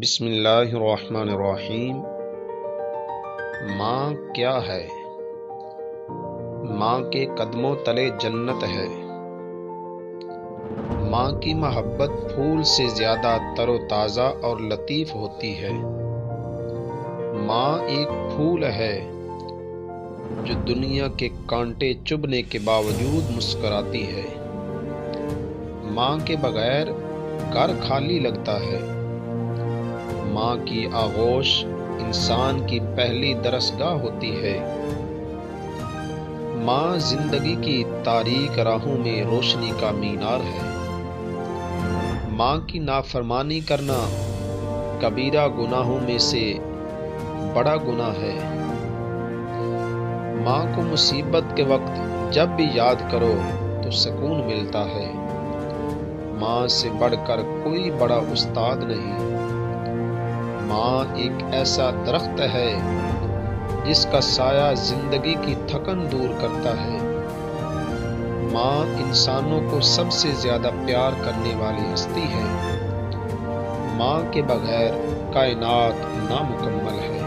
بسم اللہ الرحمن الرحیم۔ ماں کیا ہے؟ ماں کے قدموں تلے جنت ہے۔ ماں کی محبت پھول سے زیادہ تر و تازہ اور لطیف ہوتی ہے۔ ماں ایک پھول ہے جو دنیا کے کانٹے چبھنے کے باوجود مسکراتی ہے۔ ماں کے بغیر گھر خالی لگتا ہے۔ ماں کی آغوش انسان کی پہلی درسگاہ ہوتی ہے۔ ماں زندگی کی تاریک راہوں میں روشنی کا مینار ہے۔ ماں کی نافرمانی کرنا کبیرہ گناہوں میں سے بڑا گناہ ہے۔ ماں کو مصیبت کے وقت جب بھی یاد کرو تو سکون ملتا ہے۔ ماں سے بڑھ کر کوئی بڑا استاد نہیں۔ ماں ایک ایسا درخت ہے جس کا سایہ زندگی کی تھکن دور کرتا ہے۔ ماں انسانوں کو سب سے زیادہ پیار کرنے والی ہستی ہے۔ ماں کے بغیر کائنات نامکمل ہے۔